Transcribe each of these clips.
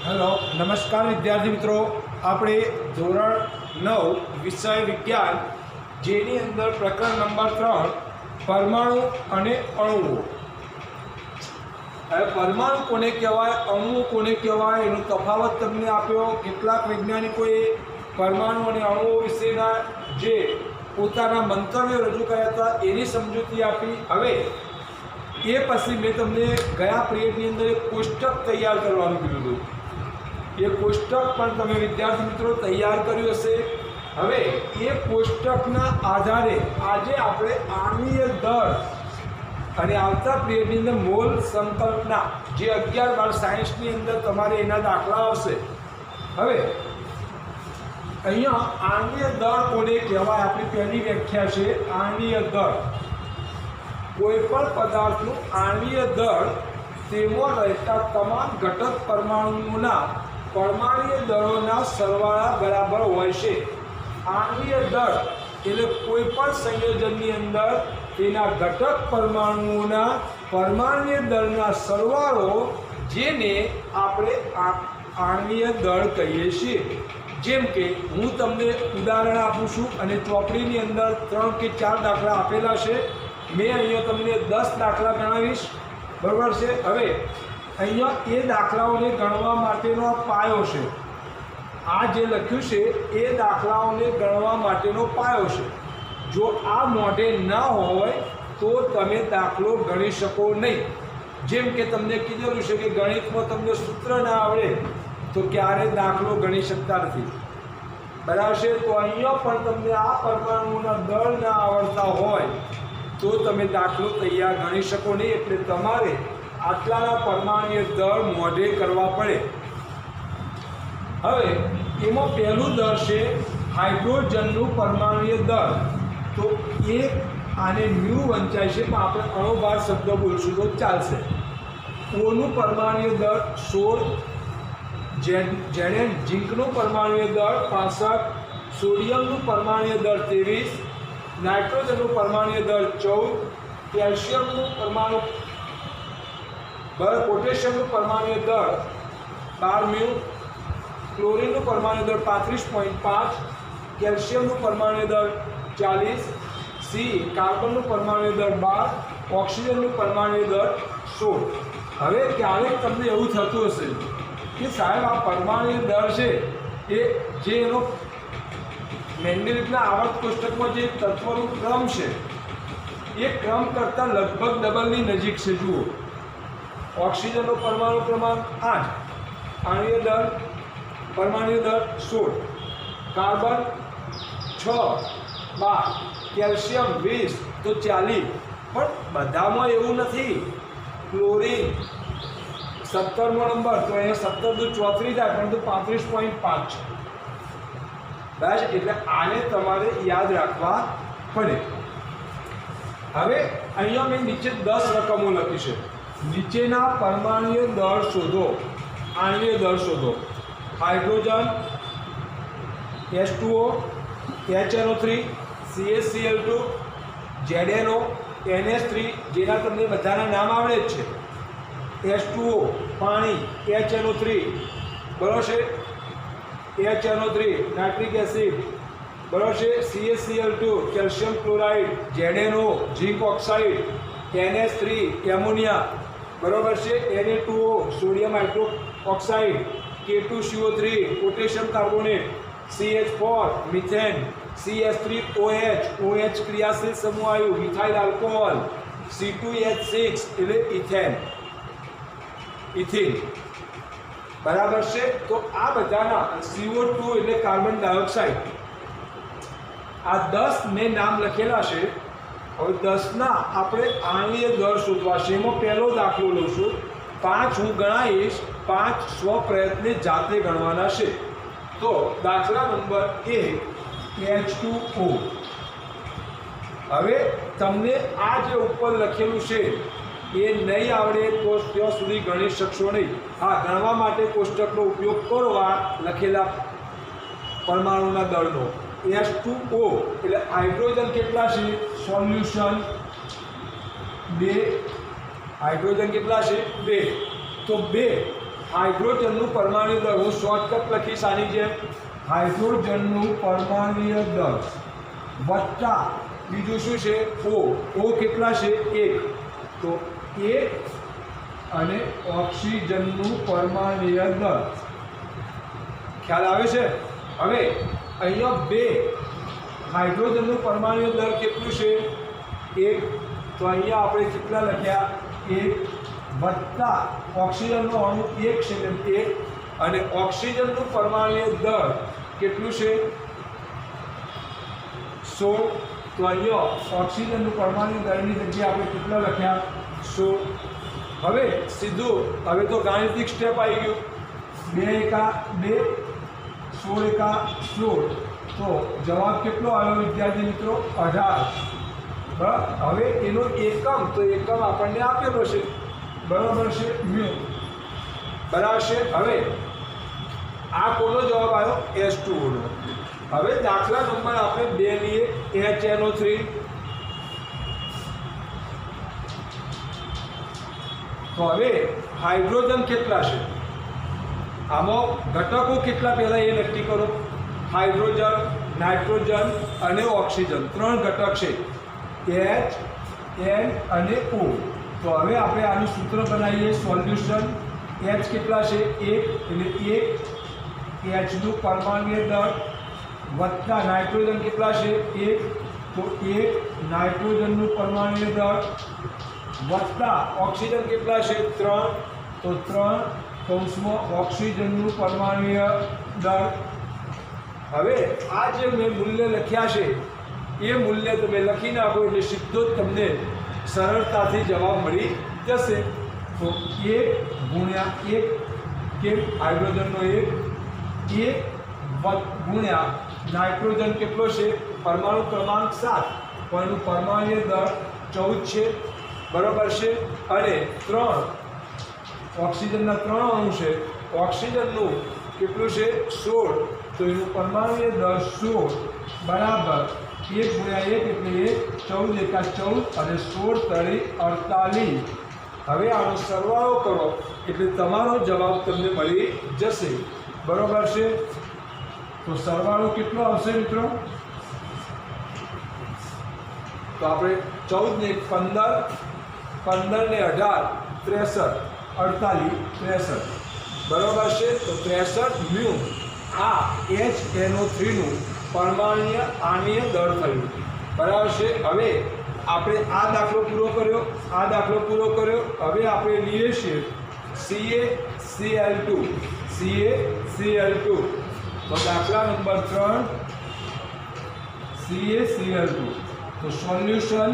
Hello, નમસ્કાર વિદ્યાર્થી મિત્રો. આપણે ધોરણ 9 વિષય વિજ્ઞાન જેની અંદર પ્રકરણ નંબર 3 પરમાણુ અને અણુઓ. હવે પરમાણુ કોને કહેવાય, અણુ કોને કહેવાય એનો તફાવત તમને આપ્યો. કેટલાક વૈજ્ઞાનિકોએ પરમાણુ અને અણુઓ વિશેના જે પોતાના મંતવ્યો રજૂ કર્યા હતા એની સમજૂતી આપી. હવે એ પછી મેં તમને ગયા પિરિયડની અંદર એક કોષ્ટક તૈયાર કરવાનું કીધું હતું. એ કોષ્ટક પણ તમે વિદ્યાર્થી મિત્રો તૈયાર કર્યું હશે. હવે એ કોષ્ટકના આધારે આજે આપણે આણ્વીય દળ અને આવતા પિરિયડની અંદર મોલ સંકલ્પના જે 11-12 સાયન્સની અંદર તમારે એના દાખલા આવશે. હવે અહીંયા આણ્વીય દળ કોને કહેવાય, આપણી પહેલી વ્યાખ્યા છે આણ્વીય દળ. કોઈ પણ પદાર્થનું આણ્વીય દળ તેમાં રહેતા તમામ ઘટક પરમાણુઓના પરમાણ્વીય દળોના સરવાળા બરાબર હોય છે. આણ્વીય દળ એટલે કોઈ પણ સંયોજનની અંદર તેના ઘટક પરમાણુઓના પરમાણ્વીય દળના સરવાળો, જેને આપણે આણ્વીય દળ કહીએ છીએ. જેમ કે હું તમને ઉદાહરણ આપું છું અને ચોપડીની અંદર 3 કે 4 દાખલા આપેલા છે. મેં અહીંયા તમને 10 દાખલા ગણાવીશ, બરાબર છે. હવે અહીંયા એ દાખલાઓને ગણવા માટેનો આ પાયો છે. આ જે લખ્યું છે એ દાખલાઓને ગણવા માટેનો પાયો છે. જો આ મોઢે ના હોય તો તમે દાખલો ગણી શકો નહીં. જેમ કે તમને કીધેલું છે કે ગણિતમાં તમને સૂત્ર ના આવડે તો ક્યારે દાખલો ગણી શકતા નથી, બરાબર છે. તો અહીંયા પણ તમને આ પરમાણુઓના દળ ના આવડતા હોય તો તમે દાખલો તૈયાર ગણી શકો નહીં. એટલે તમારે આટલાના પરમાણ્વીય દળ મોઢે કરવા પડે. હવે એમાં પહેલું દળ છે હાઇડ્રોજનનું પરમાણ્વીય દળ. તો એક આને મ્યુ વંચાય છે, પણ આપણે અણુભાર શબ્દ બોલશું તો ચાલશે. ઓનું પરમાણ્વીય દળ 16, ઝેડેન ઝીંકનું પરમાણ્વીય દળ 65, સોડિયમનું પરમાણ્વીય દળ 23, નાઇટ્રોજનનું પરમાણ્વીય દળ 14, કેલ્શિયમનું પોટેશિયમનું પરમાણ્વીય દળ 12 મ્યુ, ક્લોરીનનું પરમાણ્વીય દળ 35.5, કેલ્શિયમનું પરમાણ્વીય દળ 40, સી કાર્બનનું પરમાણ્વીય દળ 12, ઓક્સિજનનું પરમાણ્વીય દળ 16. હવે ક્યારેક તમને એવું થતું હશે કે સાહેબ આ પરમાણ્વીય દળ છે એ જે એનો મેન્ડેલિફના આવર્ત કોષ્ટકમાં જે તત્વનો ક્રમ છે એ ક્રમ કરતાં લગભગ ડબલની નજીક છે. જુઓ, ઓક્સિજનનો પરમાણુ ક્રમાંક 8, આણ્વીય દળ પરમાણ્વીય દળ 16, કાર્બન 6, 12, કેલ્શિયમ 20, તો 40. પણ બધામાં એવું નથી. ક્લોરીન 17મો નંબર, તો અહીંયા 17 દુ 34 થાય, પરંતુ 35.5 છે. બસ, એટલે આને તમારે યાદ રાખવા પડે. હવે અહીંયા મેં નીચે 10 રકમો લખી છે. નીચેના પરમાણ્વીય દળ શોધો, આણ્વીય દળ શોધો. Hydrogen H2O, HNO3, CaCl2, ZNO, NH3, જેના તમને બધાના નામ આવડે જ છે. H2O પાણી, HNO3 બરાબર છે, HNO3 નાઇટ્રિક એસિડ બરાબર છે, CaCl2 કેલ્શિયમ ક્લોરાઇડ, ZNO ઝીંક ઓક્સાઇડ, NH3 એમોનિયા બરાબર છે, Na2O sodium hydroxide, K2CO3 potassium carbonate, CH4 methane, CH3OH OH ક્રિયાશીલ સમૂહ વાયુ, મિથાઇલ આલ્કોહોલ, C2H6 એટલે ઇથિન બરાબર છે. તો આ બધાના CO2 એટલે કાર્બન ડાયોક્સાઇડ, આ 10 મેં નામ લખેલા છે. હવે 10ના આપણે આણ્વીય દળ શોધવા છે. એમાં પહેલો દાખલો લઉં છું. 5 હું ગણાવીશ, 5 સ્વ પ્રયત્ને જાતે ગણવાના છે. તો દાખલા નંબર 1 H2O. હવે તમને આ જે ઉપર લખેલું છે એ નહીં આવડે તો ત્યાં સુધી ગણી શકશો નહીં. હા, ગણવા માટે કોષ્ટકનો ઉપયોગ કરો આ લખેલા પરમાણુના દળનો. H2O એટલે હાઇડ્રોજન કેટલા છે, સોલ્યુશન 2, હાઇડ્રોજન કેટલા છે 2, તો 2 હાઇડ્રોજનનું પરમાણુ દળ હું શોર્ટકટ લખીશ આની જેમ હાઇડ્રોજનનું પરમાણુ દળ વત્તા બીજું શું છે O કેટલા છે 1 તો 1 અને ઓક્સિજનનું પરમાણુ દળ ખ્યાલ આવે છે। હવે અહીંયા 2 હાઇડ્રોજનનું પરમાણુ દળ કેટલું છે 1 તો અહીંયા આપણે કેટલા લખ્યા 1 વત્તા ઓક્સિજનનો અણુ 1 છે એટલે 1 અને ઓક્સિજનનું પરમાણુ દળ કેટલું છે 16 તો અહીંયા ઓક્સિજનનું પરમાણુ દળની જગ્યાએ આપણે કેટલા લખ્યા 16 હવે સીધું હવે તો ગાણિતિક સ્ટેપ આવી ગયું 2 એકા 2 16 એકા 16 તો જવાબ કેટલો આવ્યો વિદ્યાર્થી મિત્રો 18 બરાબર। હવે એનો એકમ તો એકમ આપણને આપેલો છે બરાબર છે મ્યુ બરાબર છે। હવે આ કોનો જવાબ આવ્યો H2O નો। હવે દાખલા નંબર આપણે 2 લઈએ HNO3 તો હવે હાઇડ્રોજન કેટલા છે આમાં ઘટકો કેટલા પહેલાં એ નક્કી કરો। હાઇડ્રોજન નાઇટ્રોજન અને ઓક્સિજન 3 ઘટક છે H N અને O તો હવે આપણે આનું સૂત્ર બનાવીએ સોલ્યુશન H કેટલા છે 1 એટલે 1 H નું પરમાણુ દળ વત્તા નાઇટ્રોજન કેટલા છે 1 તો 1 નાઇટ્રોજનનું પરમાણુ દળ વત્તા ઓક્સિજન કેટલા છે 3 તો 3 કૌંસમાં ઓક્સિજનનું પરમાણુ દળ। હવે આ જે મેં મૂલ્ય લખ્યા છે એ મૂલ્ય તમે લખી નાખો એટલે સીધો જ તમને સરળતાથી જવાબ મળી જશે। તો 1 ગુણ્યા 1 કેમ હાઇડ્રોજનનો 1 ગુણ્યા નાઇટ્રોજન કેટલો છે પરમાણુ ક્રમાંક 7 પણ એનું પરમાણુ દળ 14 છે બરાબર છે અને 3 ઓક્સિજનના 3 અણુ છે ઓક્સિજનનું કેટલું છે 16 તો એનું પરમાણુ દળ 16 બરાબર 1 ગુણ્યા 1 એટલે 14 એકા 14 અને 16 તરી 48 હવે આનો સરવાળો કરો એટલે તમારો જવાબ તમને મળી જશે બરાબર છે। તો સરવાળો કેટલો આવશે મિત્રો તો આપણે 14 ને 15 15 ને 18 63 48 63 બરાબર છે। તો 63 મ્યુ આ HNO3 નું પરમાણ્ય આણ્વીય દળ થયું બરાબર છે। હવે આપણે આ દાખલો પૂરો કર્યો હવે આપણે લઈએ છીએ CaCl2 તો દાખલા નંબર 3 CaCl2 તો સોલ્યુશન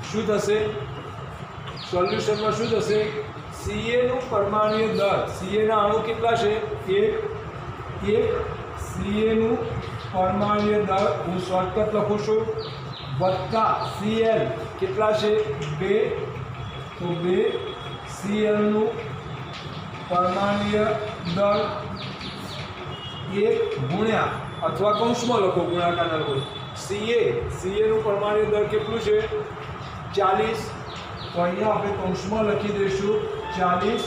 શું થશે સોલ્યુશનમાં શું થશે Ca નું પરમાણુ દળ Ca ના અણુ કેટલા છે 1 Ca નું પરમાણુ દળ હું શોર્ટકટ લખું છું વત્તા Cl કેટલા છે 2 તો 2 Cl નું પરમાણુ દળ 1 ગુણ્યા અથવા કૌંસમાં લખો ગુણાકાર ન લખો Ca નું પરમાણુ દળ કેટલું છે 40 તો અહીંયા આપણે કૌંસમાં લખી દઈશું 40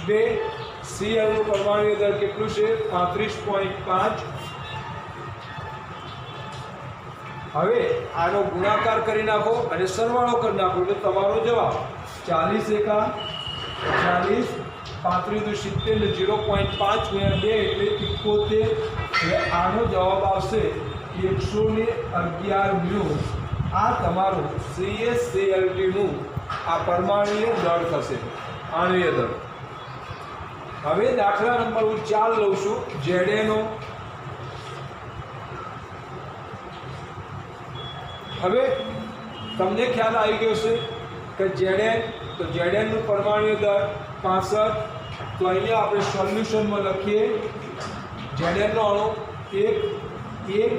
2 Cl નું પરમાણુ દળ કેટલું છે 35.5 હવે આનો ગુણાકાર કરી નાખો અને સરવાળો કરી નાખો એટલે તમારો જવાબ 40 એકા 40 35 70 ને 0.5 ગુણ્યા 2 એટલે 71 એટલે આનો જવાબ આવશે 111 મ્યુ આ તમારું CaCl2 નું આ પરમાણુય દળ થશે આણ્વીય દળ। હવે દાખલા નંબર હું 4 લઉં છું ZnO હવે તમને ખ્યાલ આવી ગયો છે કે Zn નું પરમાણુ દળ 65 તો અહીંયા આપણે સોલ્યુશનમાં લખીએ Zn નો અણુ 1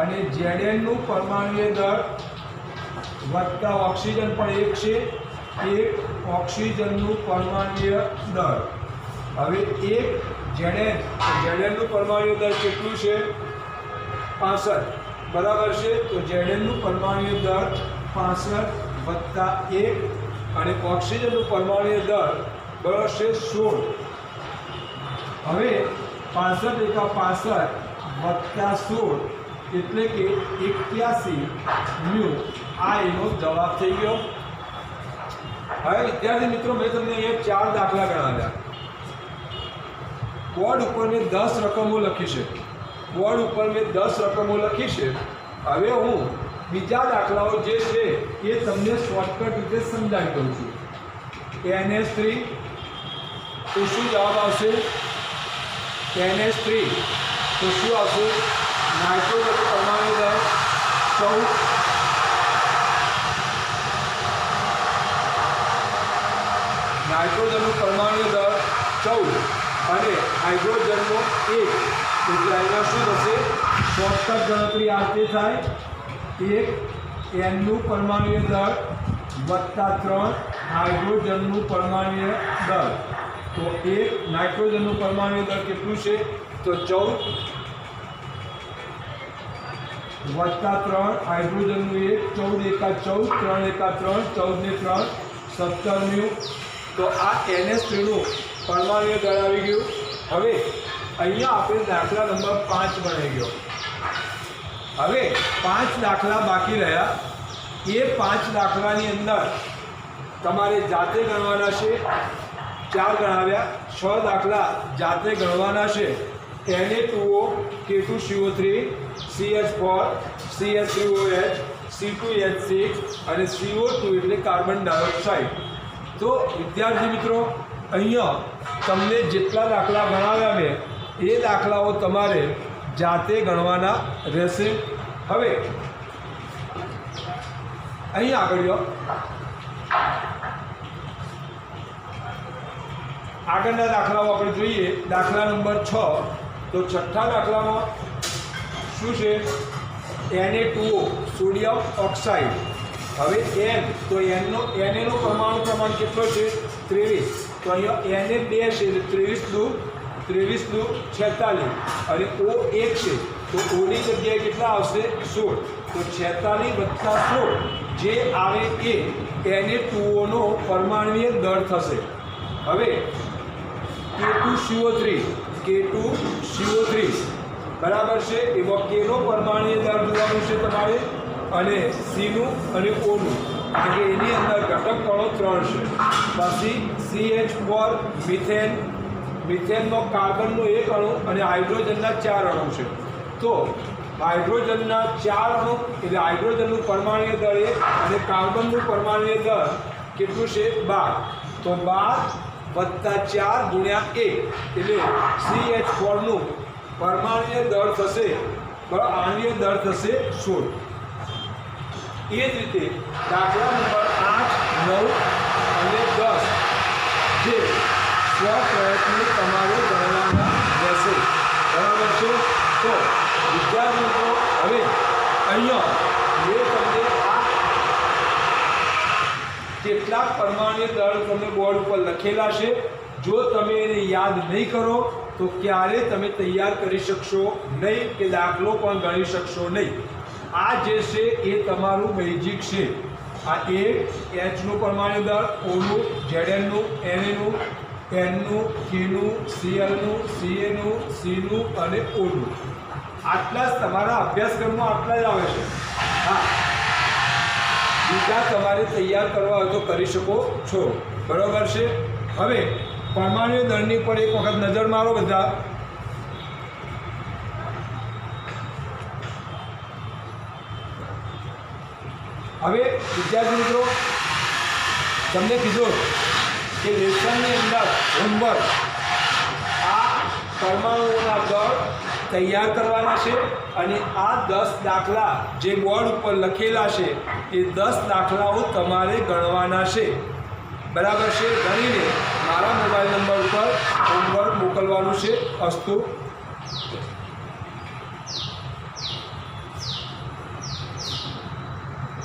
અને Zn નું પરમાણુ દળ વત્તા ઓક્સિજન પણ 1 છે 1 ઓક્સિજનનું પરમાણુ દળ હવે 1 Zn નું પરમાણુ દળ કેટલું છે 65 બરાબર છે તો Zn નું પરમાણુ દળ 65 વત્તા 1 અને ઓક્સિજનનું પરમાણુ દળ બરાબર છે 16 હવે 65 એકા 65 વત્તા 16 એટલે કે 81 મ્યુ આ એનો જવાબ થઈ ગયો। હવે વિદ્યાર્થી મિત્રો મેં તમને અહીંયા 4 દાખલા ગણાવ્યા। બોર્ડ ઉપર મેં 10 રકમો લખી છે, બોર્ડ ઉપર મેં 10 રકમો લખી છે। હવે હું બીજા દાખલાઓ જે છે એ તમને શોર્ટકટ રીતે સમજાવી દઉં છું। NH3 તો શું જવાબ આવશે? NH3 તો શું આવશે? નાઇટ્રોજન પરમાણુ દર 14, નાઇટ્રોજનનું પરમાણુ દર 14 અને હાઇડ્રોજનનો 1, એટલે અહીંયા શું થશે? શોર્ટકટ ગણતરી આ રીતે થાય, 1 Nનું પરમાણુ દળ વત્તા 3 હાઇડ્રોજનનું પરમાણુ દળ। તો 1 નાઇટ્રોજનનું પરમાણુ દળ કેટલું છે? તો 14 વત્તા 3 હાઇડ્રોજનનું 1, 14 એકા 14, 3 એકા 3, 14 ને 3 17 મ્યુ। તો આ NH3નું પરમાણુ દળ આવી ગયું। હવે અહીંયા આપણે દાખલા નંબર 5 બની ગયો। હવે 5 દાખલા બાકી રહ્યા। એ 5 દાખલાની અંદર તમારે જાતે ગણવાના છે। 4 ગણાવ્યા, 6 દાખલા જાતે ગણવાના છે। Na2O, K2CO3, CH4, CH3OH, C2H6 અને CO2 એટલે કાર્બન ડાયોક્સાઇડ। તો વિદ્યાર્થી મિત્રો અહીંયા તમને જેટલા દાખલા ગણાવ્યા મેં એ દાખલાઓ તમારે જાતે ગણવાના રહેશે। હવે અહીં આગળ આગળના દાખલાઓ આપણે જોઈએ। દાખલા નંબર 6, તો છઠ્ઠા દાખલામાં શું છે? Na2O sodium oxide. હવે N તો Na નો પરમાણુ ક્રમાંક કેટલો છે? 23। તો અહીંયા Na 2 છે, 23 દુ 46 અને O 1 છે, તો O ની જગ્યાએ કેટલા આવશે? 16। તો 46 વત્તા 16 જે આવે એ Na2O નો પરમાણુય દળ થશે। હવે K2CO3 બરાબર છે, એમાં K નો પરમાણુય દળ જોવાનું છે તમારે, અને C નું અને O નું, કારણ કે એની અંદર ઘટક કણો 3 છે। પછી CH4 મિથેનનો કાર્બનનો 1 અણુ અને હાઇડ્રોજનના 4 અણુ છે। તો હાઇડ્રોજનના 4 અણુ એટલે હાઇડ્રોજનનું પરમાણુય દળ 1 અને કાર્બનનું પરમાણુય દળ કેટલું છે? 12। તો 12 વત્તા 4 ગુણ્યા 1 એટલે CH4 નું પરમાણુય દળ થશે, આણ્વીય દળ થશે 16। એ જ રીતે દાખલા નંબર 8, 9 અને 10 જે સ્વપ્રયત્ન તમારે ગણવાના રહેશે। બરાબર છે? તો વિદ્યાર્થી મિત્રો હવે અહીંયા મેં તમને આ કેટલાક પરમાણુ દળ તમને બોર્ડ ઉપર લખેલા છે। જો તમે એને યાદ નહીં કરો તો ક્યારે તમે તૈયાર કરી શકશો નહીં કે દાખલો પણ ગણી શકશો નહીં। આ જે છે એ તમારું બેઝિક છે। આ 1 H નું પરમાણુ દળ, O નું, Zn નું, Na નું, N નું, K નું, Cl નું, Ca નું, C નું અને O નું, આટલા જ તમારા અભ્યાસક્રમમાં આટલા જ આવે છે। હા, બીજા તમારે તૈયાર કરવા હોય તો કરી શકો છો। બરાબર છે? હવે પરમાણુ દળની પર એક વખત નજર મારો બધા। હવે વિદ્યાર્થી મિત્રો તમને કીધું કે લેસનની અંદર હોમવર્ક આ પરમાણુઓના દળ તૈયાર કરવાના છે, અને આ 10 દાખલા જે બોર્ડ ઉપર લખેલા છે એ 10 દાખલાઓ તમારે ગણવાના છે। બરાબર છે? ગણીને મારા મોબાઈલ નંબર ઉપર હોમવર્ક મોકલવાનું છે। અસ્તુ।